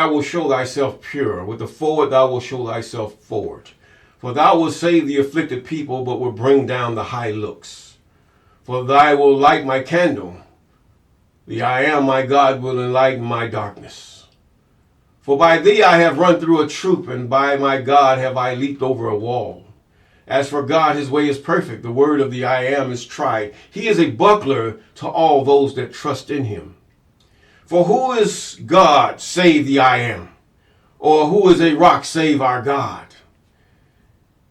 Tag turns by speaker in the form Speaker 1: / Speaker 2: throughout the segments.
Speaker 1: thou wilt show thyself pure. With the forward thou wilt show thyself forward. For thou wilt save the afflicted people, but will bring down the high looks. For thy will light my candle. The I am my God will enlighten my darkness. For by thee I have run through a troop, and by my God have I leaped over a wall. As for God, his way is perfect. The word of the I am is tried. He is a buckler to all those that trust in him. For who is God save the I am? Or who is a rock save our God?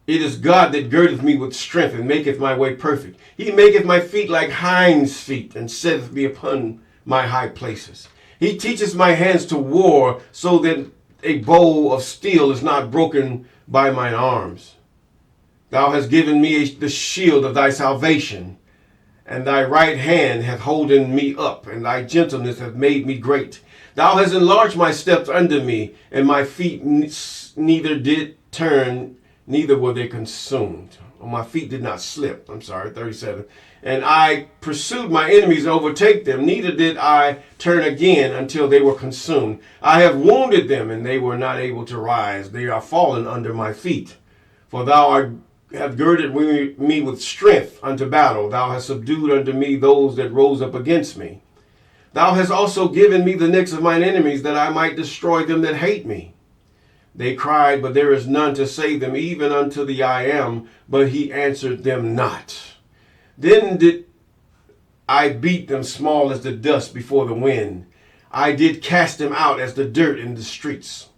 Speaker 1: It is God that girdeth me with strength and maketh my way perfect. He maketh my feet like hinds' feet and setteth me upon my high places. He teaches my hands to war so that a bow of steel is not broken by mine arms. Thou hast given me the shield of thy salvation, and thy right hand hath holden me up, and thy gentleness hath made me great. Thou hast enlarged my steps under me, and my feet neither did turn, neither were they consumed. Or my feet did not slip. 37. And I pursued my enemies and overtake them, neither did I turn again until they were consumed. I have wounded them, and they were not able to rise. They are fallen under my feet. For thou hast girded me with strength unto battle. Thou hast subdued unto me those that rose up against me. Thou hast also given me the necks of mine enemies, that I might destroy them that hate me. They cried, but there is none to save them, even unto the I am, but he answered them not. Then did I beat them small as the dust before the wind. I did cast them out as the dirt in the streets.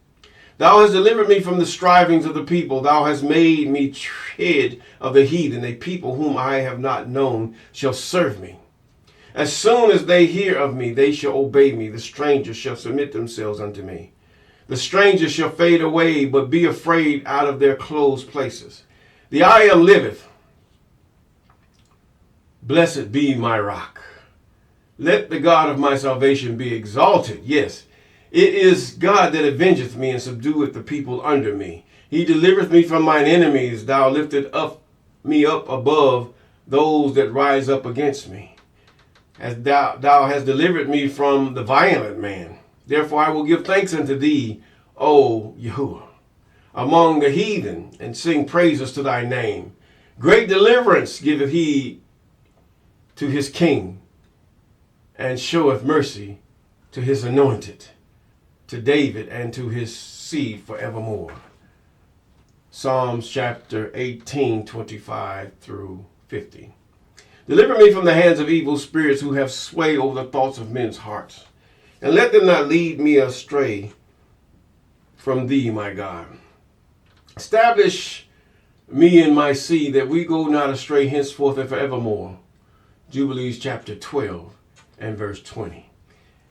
Speaker 1: Thou hast delivered me from the strivings of the people. Thou hast made me tread of the heathen. A people whom I have not known shall serve me. As soon as they hear of me, they shall obey me. The strangers shall submit themselves unto me. The strangers shall fade away, but be afraid out of their closed places. The I am liveth. Blessed be my rock. Let the God of my salvation be exalted. Yes, it is God that avengeth me and subdueth the people under me. He delivereth me from mine enemies. Thou liftest me up above those that rise up against me. As thou hast delivered me from the violent man. Therefore I will give thanks unto thee, O Yahuwah, among the heathen, and sing praises to thy name. Great deliverance giveth he to his king, and showeth mercy to his anointed, to David and to his seed forevermore. Psalms chapter 18, 25 through 50. Deliver me from the hands of evil spirits who have sway over the thoughts of men's hearts. And let them not lead me astray from thee, my God. Establish me in my seed, that we go not astray henceforth and forevermore. Jubilees chapter 12 and verse 20.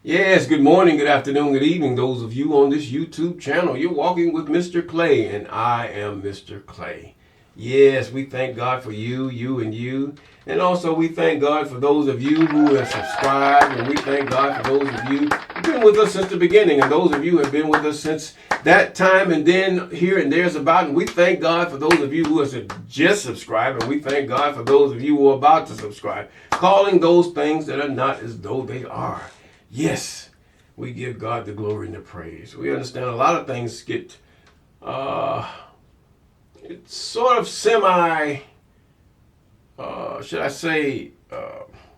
Speaker 1: Yes, good morning, good afternoon, good evening. Those of you on this YouTube channel, you're walking with Mr. Clay, and I am Mr. Clay. Yes, we thank God for you, and you. And also we thank God for those of you who have subscribed, and we thank God for those of you who've been with us since the beginning, and those of you who have been with us since that time, and then here and there's about. And we thank God for those of you who have just subscribed, and we thank God for those of you who are about to subscribe, calling those things that are not as though they are. Yes, we give God the glory and the praise. We understand a lot of things get it's sort of semi,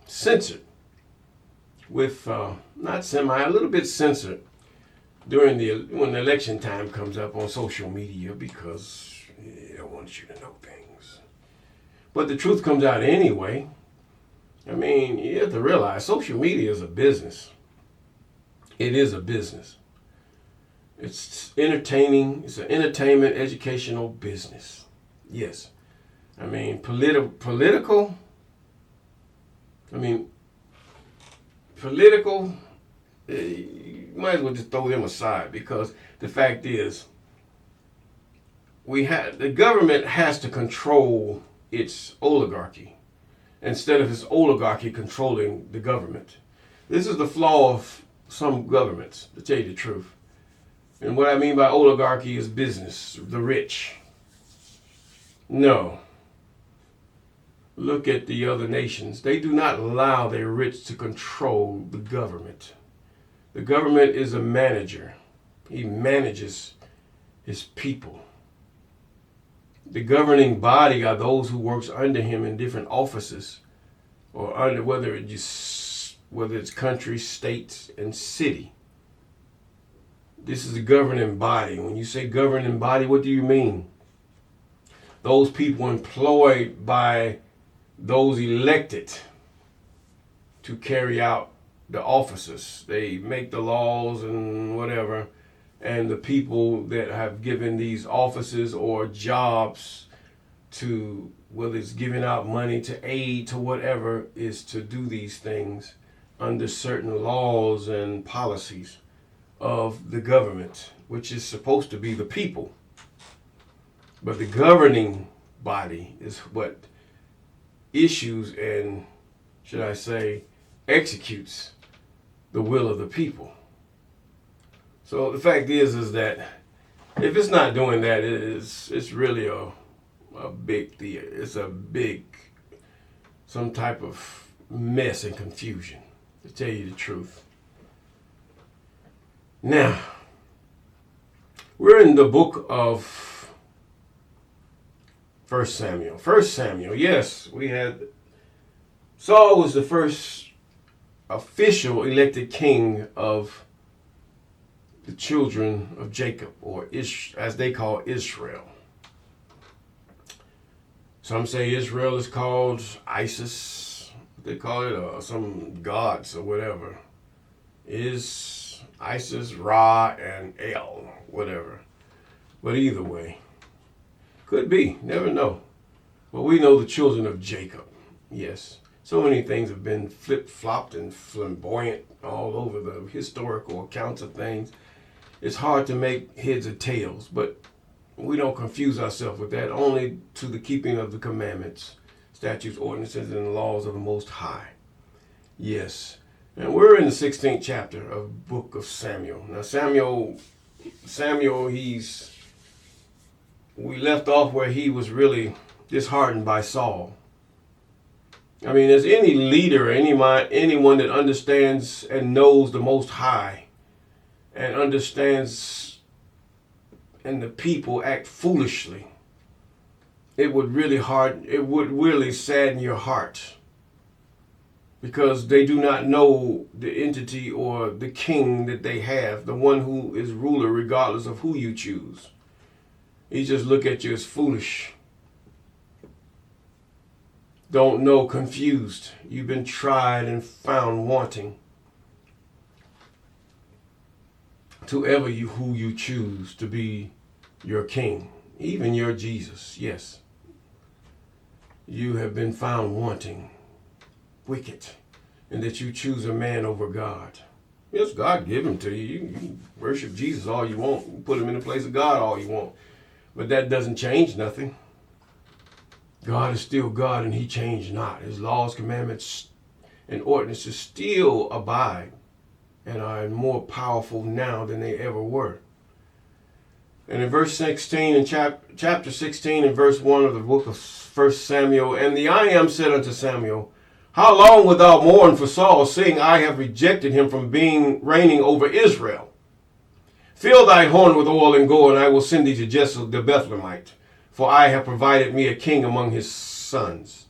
Speaker 1: censored with, not semi, a little bit censored when the election time comes up on social media, because they don't want you to know things. But the truth comes out anyway. I mean, you have to realize social media is a business. It is a business. It's entertaining. It's an entertainment, educational business. Yes. I mean, political, you might as well just throw them aside, because the fact is, the government has to control its oligarchy instead of its oligarchy controlling the government. This is the flaw of some governments, to tell you the truth. And what I mean by oligarchy is business, the rich. No. Look at the other nations. They do not allow their rich to control the government. The government is a manager. He manages his people. The governing body are those who works under him in different offices, or under whether it's country, state, and city. This is the governing body. When you say governing body, what do you mean? Those people employed by those elected to carry out the offices. They make the laws and whatever. And the people that have given these offices or jobs to, whether it's giving out money to aid to whatever, is to do these things under certain laws and policies of the government, which is supposed to be the people. But the governing body is what issues and, should I say, executes the will of the people. So the fact is that if it's not doing that, it's really a big theater. It's a big, some type of mess and confusion, to tell you the truth. Now, we're in the book of 1 Samuel. 1 Samuel, yes, we had, Saul was the first official elected king of the children of Jacob, or as they call Israel. Some say Israel is called Isis. They call it some gods or whatever. Is Isis, Ra, and El, whatever. But either way, could be, never know. But we know the children of Jacob, yes. So many things have been flip-flopped and flamboyant all over the historical accounts of things. It's hard to make heads or tails, but we don't confuse ourselves with that, only to the keeping of the commandments, statutes, ordinances, and the laws of the Most High. Yes. And we're in the 16th chapter of the book of Samuel. Now, Samuel, we left off where he was really disheartened by Saul. I mean, as any leader, anyone that understands and knows the Most High, and understands, and the people act foolishly, it would really sadden your heart, because they do not know the entity or the king that they have, the one who is ruler regardless of who you choose. He just look at you as foolish. Don't know, confused. You've been tried and found wanting to ever who you choose to be your king, even your Jesus. Yes, you have been found wanting, wicked, and that you choose a man over God. Yes, God give him to you. You can worship Jesus all you want, you put him in the place of God all you want, but that doesn't change nothing. God is still God, and he changed not. His laws, commandments, and ordinances still abide and are more powerful now than they ever were. And in verse 16, in chapter 16, and verse 1 of the book of 1 Samuel, and the I Am said unto Samuel, how long wilt thou mourn for Saul, seeing I have rejected him from reigning over Israel? Fill thy horn with oil and go, and I will send thee to Jesse the Bethlehemite, for I have provided me a king among his sons.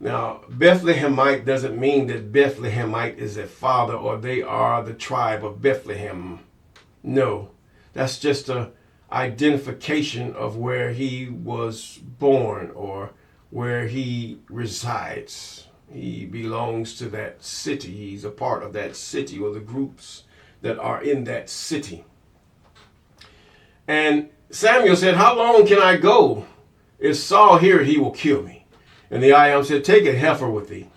Speaker 1: Now, Bethlehemite doesn't mean that Bethlehemite is a father or they are the tribe of Bethlehem. No, that's just an identification of where he was born or where he resides. He belongs to that city. He's a part of that city or the groups that are in that city. And Samuel said, how long can I go? If Saul hear it, he will kill me. And the I Am said, take a heifer with thee.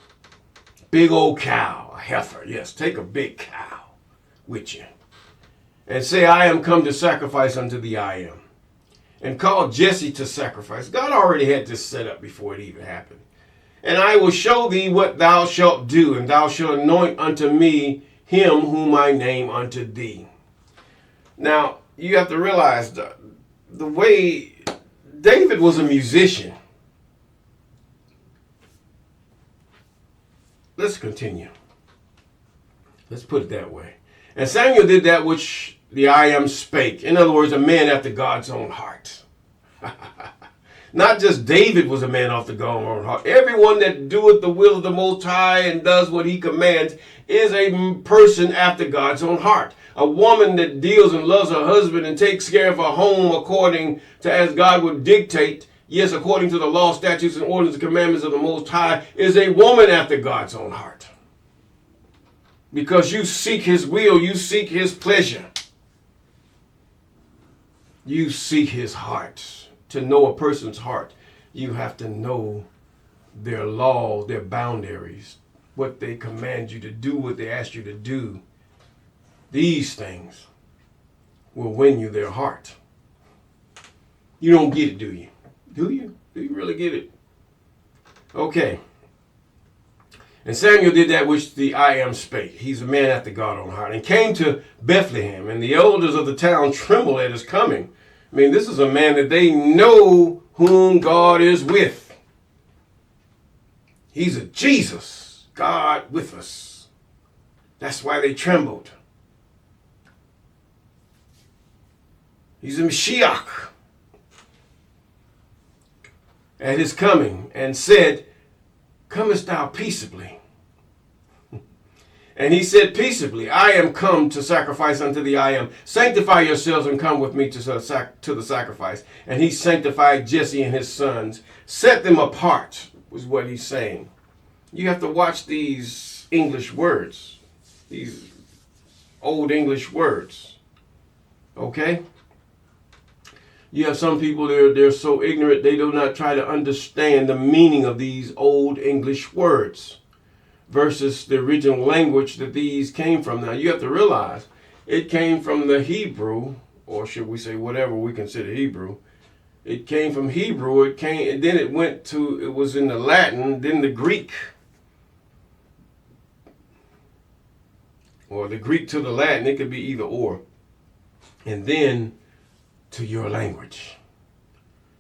Speaker 1: Big old cow, a heifer. Yes, take a big cow with you. And say, I am come to sacrifice unto the I Am. And call Jesse to sacrifice. God already had this set up before it even happened. And I will show thee what thou shalt do, and thou shalt anoint unto me him whom I name unto thee. Now, you have to realize the way David was a musician. Let's continue. Let's put it that way. And Samuel did that which the I am spake. In other words, a man after God's own heart. Not just David was a man after God's own heart. Everyone that doeth the will of the Most High and does what he commands is a person after God's own heart. A woman that deals and loves her husband and takes care of her home according to as God would dictate, yes, according to the law, statutes, and ordinances and commandments of the Most High, is a woman after God's own heart. Because you seek his will, you seek his pleasure. You seek his heart. To know a person's heart, you have to know their laws, their boundaries, what they command you to do, what they ask you to do. These things will win you their heart. You don't get it, do you? Do you? Do you really get it? Okay. And Samuel did that which the I am spake. He's a man after God's own heart. And came to Bethlehem, and the elders of the town trembled at his coming. I mean, this is a man that they know whom God is with. He's a Jesus, God with us. That's why they trembled. He's a Mashiach. At his coming, and said, comest thou peaceably? And he said peaceably, I am come to sacrifice unto thee. I am. Sanctify yourselves and come with me to the sacrifice. And he sanctified Jesse and his sons. Set them apart, was what he's saying. You have to watch these English words. These old English words. Okay? You have some people, they're so ignorant, they do not try to understand the meaning of these old English words versus the original language that these came from. Now, you have to realize it came from the Hebrew, or should we say whatever we consider Hebrew. It came from Hebrew, and then it was in the Latin, then the Greek. Or the Greek to the Latin, it could be either or. And then to your language.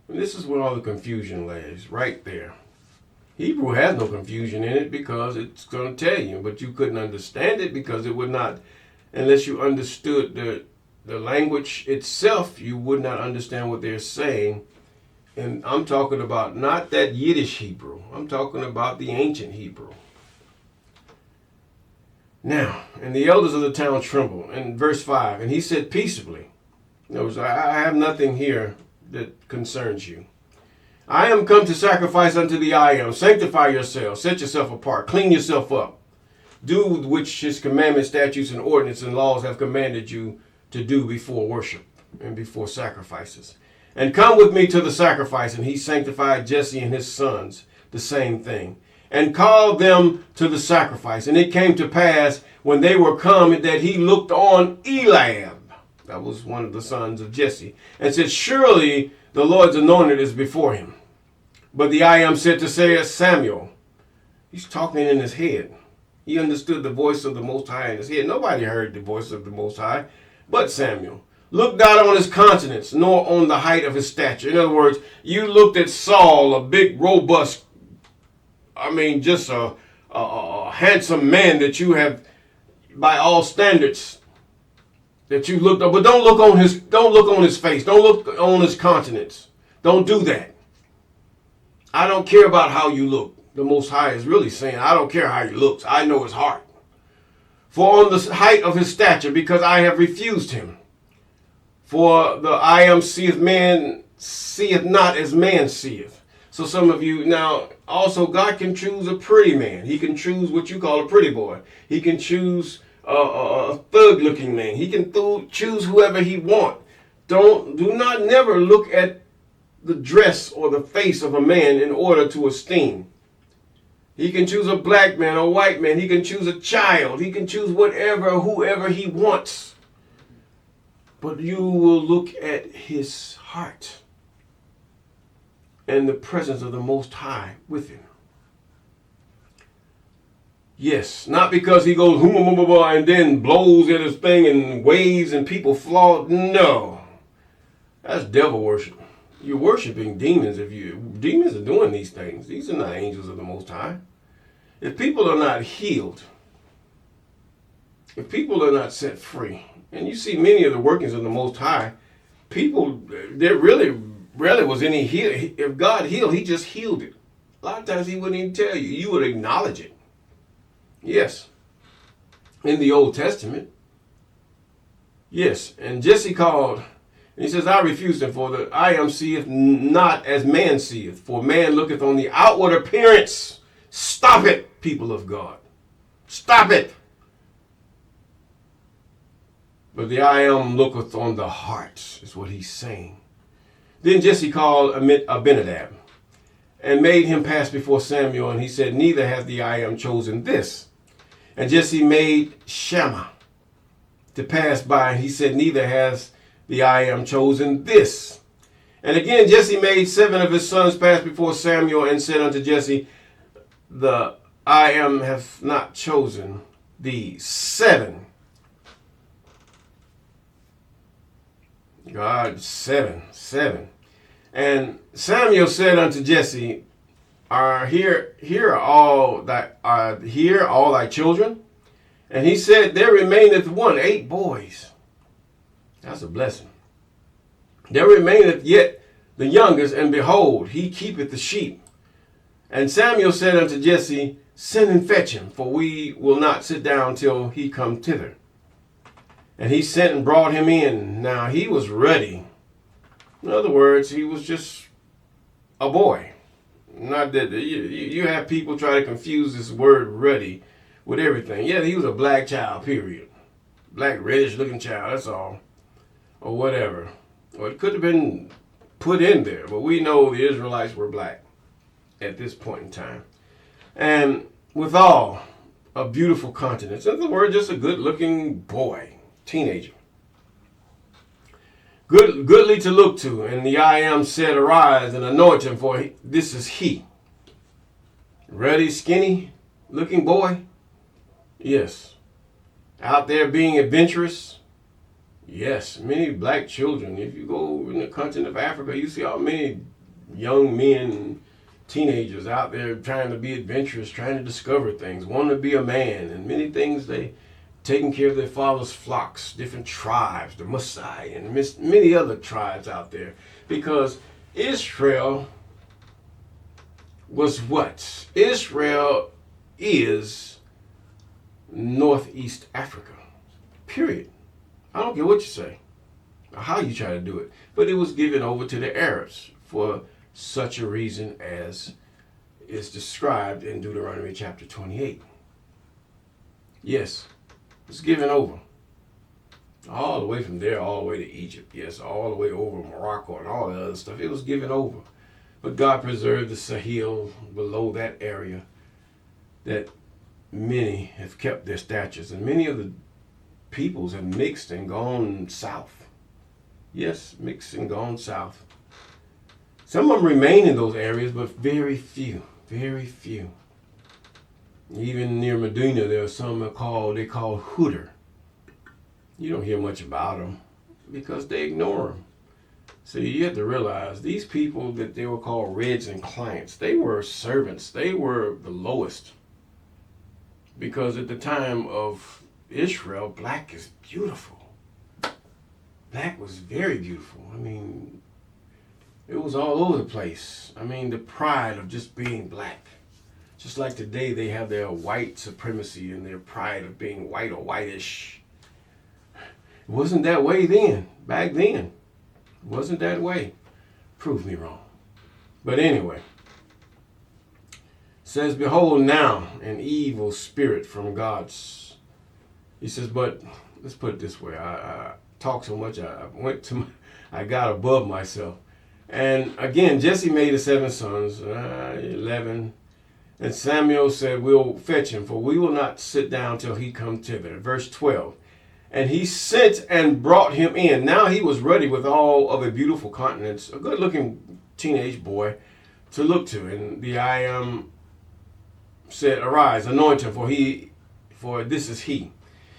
Speaker 1: And this is where all the confusion lays, right there. Hebrew has no confusion in it because it's going to tell you, but you couldn't understand it because it would not, unless you understood the language itself, you would not understand what they're saying. And I'm talking about not that Yiddish Hebrew. I'm talking about the ancient Hebrew. Now, and the elders of the town trembled. In verse 5, and he said peaceably. In other words, I have nothing here that concerns you. I am come to sacrifice unto the I am. Sanctify yourself, set yourself apart, clean yourself up. Do which his commandments, statutes, and ordinances and laws have commanded you to do before worship and before sacrifices. And come with me to the sacrifice. And he sanctified Jesse and his sons, the same thing. And called them to the sacrifice. And it came to pass when they were come that he looked on Eliab. That was one of the sons of Jesse. And said, surely the Lord's anointed is before him. But the I am said to say, Samuel. He's talking in his head. He understood the voice of the Most High in his head. Nobody heard the voice of the Most High but Samuel. Look not on his countenance, nor on the height of his stature. In other words, you looked at Saul, a big, robust, just a handsome man that you have, by all standards, that you looked up. But don't look on his face. Don't look on his countenance. Don't do that. I don't care about how you look. The Most High is really saying, I don't care how he looks. I know his heart. For on the height of his stature, because I have refused him. For the I am seeth not as man seeth. So some of you, now, also God can choose a pretty man. He can choose what you call a pretty boy. He can choose a thug-looking man. He can choose whoever he wants. Do not never look at the dress or the face of a man in order to esteem. He can choose a black man, a white man. He can choose a child. He can choose whoever he wants. But you will look at his heart and the presence of the Most High with him. Yes, not because he goes and then blows at his thing and waves and people fall. No, that's devil worship. You're worshiping demons. Demons are doing these things. These are not angels of the Most High. If people are not healed, if people are not set free, and you see many of the workings of the Most High, people, there really rarely was any heal. If God healed, he just healed it. A lot of times he wouldn't even tell you. You would acknowledge it. Yes. In the Old Testament. Yes. And Jesse called, and he says, I refuse him, for the I am seeth not as man seeth, for man looketh on the outward appearance. Stop it, people of God. Stop it. But the I am looketh on the heart, is what he's saying. Then Jesse called Abinadab and made him pass before Samuel, and he said, neither hath the I am chosen this. And Jesse made Shammah to pass by, and he said, neither has the I am chosen this. And again Jesse made 7 of his sons pass before Samuel, and said unto Jesse, the I am hath not chosen these 7. God, 7. And Samuel said unto Jesse, here are all thy children? And he said, there remaineth 8 boys. That's a blessing. There remaineth yet the youngest, and behold, he keepeth the sheep. And Samuel said unto Jesse, send and fetch him, for we will not sit down till he come thither. And he sent and brought him in. Now he was ready. In other words, he was just a boy. Not that you have people try to confuse this word ready with everything. Yeah, he was a black child, period. Black, reddish looking child, that's all. Or whatever. Or it could have been put in there, but we know the Israelites were black at this point in time. And withal, a beautiful countenance. In other words, just a good looking boy. Teenager. Goodly to look to. And the I am said, arise and anoint him, for this is he. Ruddy, skinny looking boy? Yes. Out there being adventurous? Yes. Many black children. If you go in the continent of Africa, you see how many young men, teenagers out there trying to be adventurous, trying to discover things, wanting to be a man, and many things they taking care of their father's flocks, different tribes, the Maasai, and many other tribes out there. Because Israel was what? Israel is Northeast Africa. Period. I don't care what you say, or how you try to do it. But it was given over to the Arabs for such a reason as is described in Deuteronomy chapter 28. Yes. It's given over. All the way from there, all the way to Egypt. Yes, all the way over Morocco and all that other stuff. It was given over. But God preserved the Sahel below that area, that many have kept their statutes. And many of the peoples have mixed and gone south. Yes, mixed and gone south. Some of them remain in those areas, but very few. Very few. Even near Medina, there are some they call Hooter. You don't hear much about them because they ignore them. So you have to realize these people that they were called Reds and clients, they were servants. They were the lowest. Because at the time of Israel, black is beautiful. Black was very beautiful. I mean, it was all over the place. I mean, the pride of just being black. Just like today, they have their white supremacy and their pride of being white or whitish. It wasn't that way then. Back then, it wasn't that way. Prove me wrong. But anyway, it says, behold now an evil spirit from God's. He says, but let's put it this way. I talk so much, I got above myself. And again, Jesse made the 7 sons, 11. And Samuel said, we'll fetch him, for we will not sit down till he come thither. Verse 12. And he sent and brought him in. Now he was ready with all of a beautiful countenance, a good-looking teenage boy to look to. And the I am said, arise, anoint him, for this is he.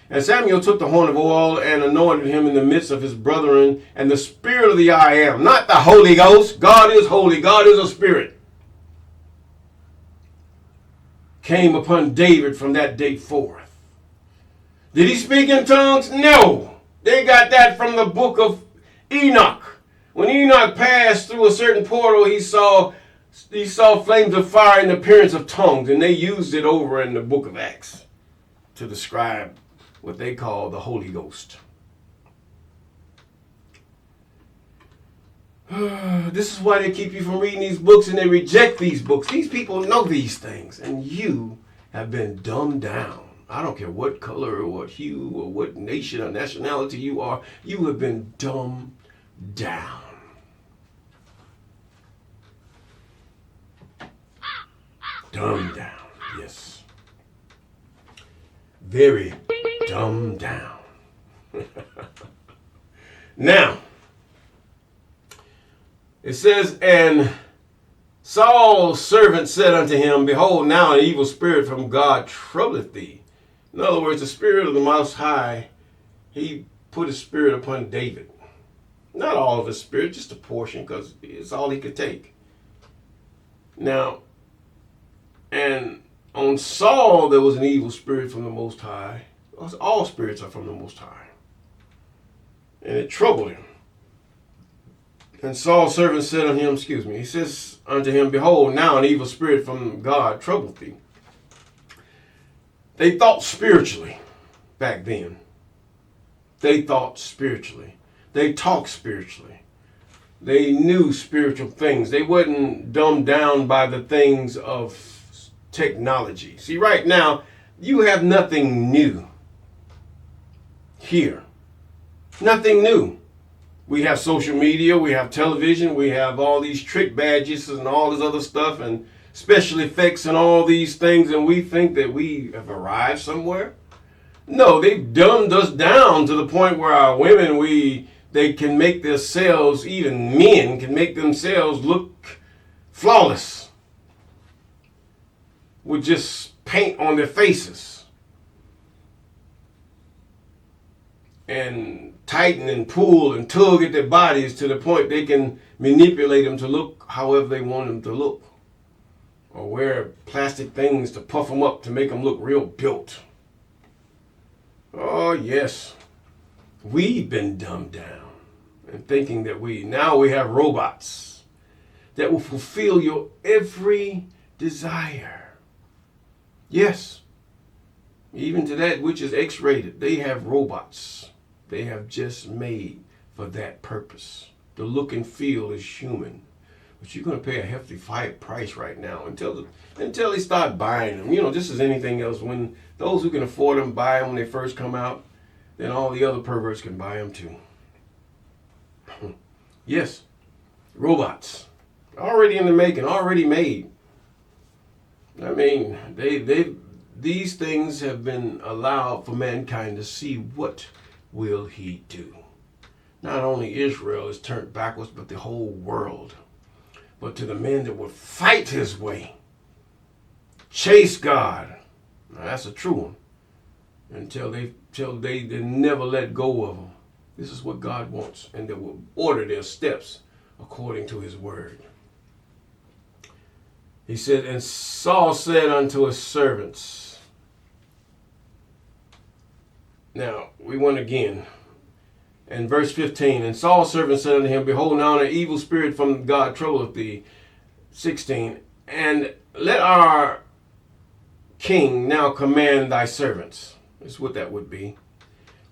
Speaker 1: And Samuel took the horn of oil and anointed him in the midst of his brethren. And the spirit of the I am, not the Holy Ghost, God is holy, God is a spirit, came upon David from that day forth. Did he speak in tongues? No. They got that from the book of Enoch. When Enoch passed through a certain portal, he saw flames of fire in the appearance of tongues, and they used it over in the book of Acts to describe what they call the Holy Ghost. This is why they keep you from reading these books, and they reject these books. These people know these things, and you have been dumbed down. I don't care what color or what hue or what nation or nationality you are, you have been dumbed down. Dumbed down, yes. Very dumbed down. Now, it says, and Saul's servant said unto him, behold, now an evil spirit from God troubleth thee. In other words, the spirit of the Most High, he put his spirit upon David. Not all of his spirit, just a portion, because it's all he could take. Now, and on Saul there was an evil spirit from the Most High. All spirits are from the Most High. And it troubled him. And Saul's servant said unto him, he says unto him, behold, now an evil spirit from God troubleth thee. They thought spiritually back then. They thought spiritually. They talked spiritually. They knew spiritual things. They wasn't dumbed down by the things of technology. See, right now, you have nothing new here. Nothing new. We have social media, we have television, we have all these trick badges and all this other stuff and special effects and all these things, and we think that we have arrived somewhere. No, they've dumbed us down to the point where our women, they can make themselves, even men can make themselves look flawless with just paint on their faces and tighten and pull and tug at their bodies to the point they can manipulate them to look however they want them to look, or wear plastic things to puff them up to make them look real built. Oh yes, we've been dumbed down and thinking that now we have robots that will fulfill your every desire. Yes, even to that which is X-rated, they have robots. They have just made for that purpose. The look and feel is human. But you're going to pay a hefty price right now until they start buying them. You know, just as anything else, when those who can afford them buy them when they first come out, then all the other perverts can buy them too. Yes, robots. Already in the making, already made. I mean, these things have been allowed for mankind to see what will he do. Not only Israel is turned backwards, but the whole world. But to the men that would fight his way, chase God, now that's a true one, until they never let go of him. This is what God wants, and they will order their steps according to his word. He said, and Saul said unto his servants. Now, we went again. In verse 15, and Saul's servant said unto him, behold, now an evil spirit from God troubleth thee. 16, and let our king now command thy servants. That's what that would be.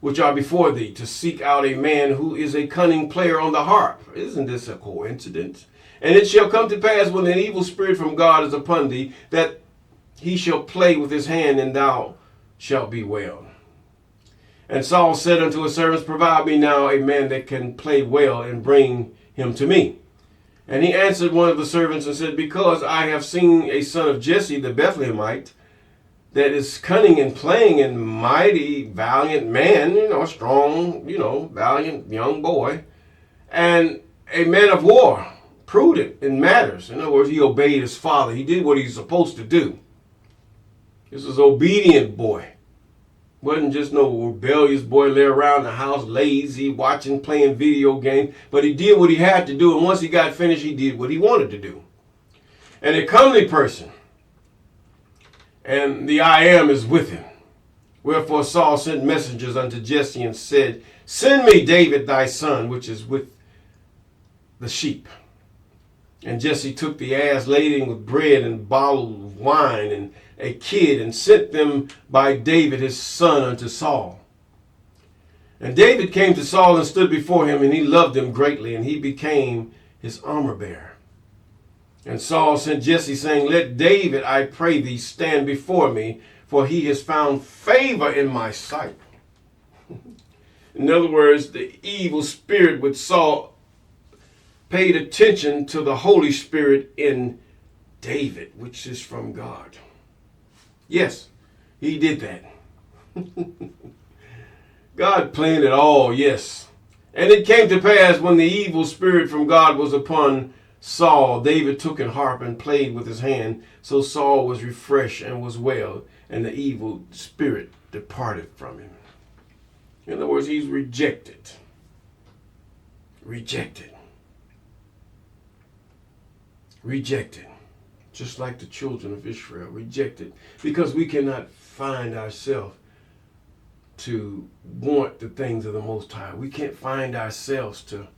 Speaker 1: Which are before thee, to seek out a man who is a cunning player on the harp. Isn't this a coincidence? And it shall come to pass when an evil spirit from God is upon thee, that he shall play with his hand, and thou shalt be well. And Saul said unto his servants, provide me now a man that can play well, and bring him to me. And he answered one of the servants and said, because I have seen a son of Jesse the Bethlehemite, that is cunning and playing, and mighty, valiant man, strong, valiant young boy, and a man of war, prudent in matters. In other words, he obeyed his father. He did what he's supposed to do. This is obedient boy. Wasn't just no rebellious boy lay around the house lazy, watching, playing video games. But he did what he had to do, and once he got finished, he did what he wanted to do. And a comely person, and the I Am is with him. Wherefore Saul sent messengers unto Jesse and said, Send me David thy son, which is with the sheep. And Jesse took the ass laden with bread and bottle of wine and a kid, and sent them by David his son unto Saul. And David came to Saul and stood before him, and he loved him greatly, and he became his armor bearer. And Saul sent Jesse, saying, Let David, I pray thee, stand before me, for he has found favor in my sight. In other words, the evil spirit with Saul paid attention to the Holy Spirit in David, which is from God. Yes, he did that. God planned it all, yes. And it came to pass when the evil spirit from God was upon Saul, David took an harp and played with his hand. So Saul was refreshed and was well, and the evil spirit departed from him. In other words, he's rejected. Rejected. Rejected. Just like the children of Israel, rejected. Because we cannot find ourselves to want the things of the Most High. We can't find ourselves to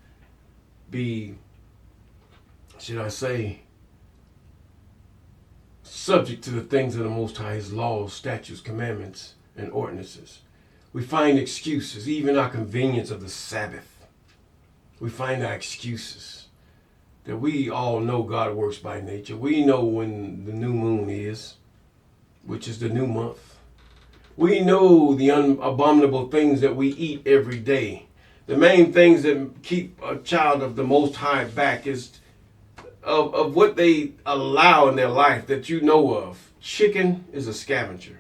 Speaker 1: be, should I say, subject to the things of the Most High, his laws, statutes, commandments, and ordinances. We find excuses, even our convenience of the Sabbath. We find our excuses that we all know God works by nature. We know when the new moon is, which is the new month. We know the abominable things that we eat every day. The main things that keep a child of the Most High back is of what they allow in their life that you know of. Chicken is a scavenger.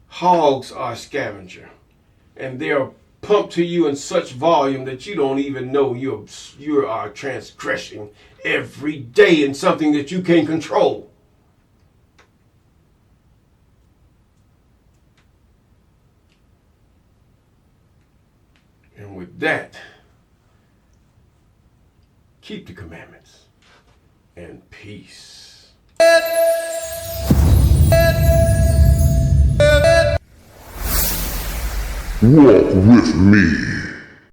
Speaker 1: Hogs are a scavenger. And they are pumped to you in such volume that you don't even know you are transgressing every day in something that you can't control. And with that, keep the commandments and peace.
Speaker 2: Walk with me.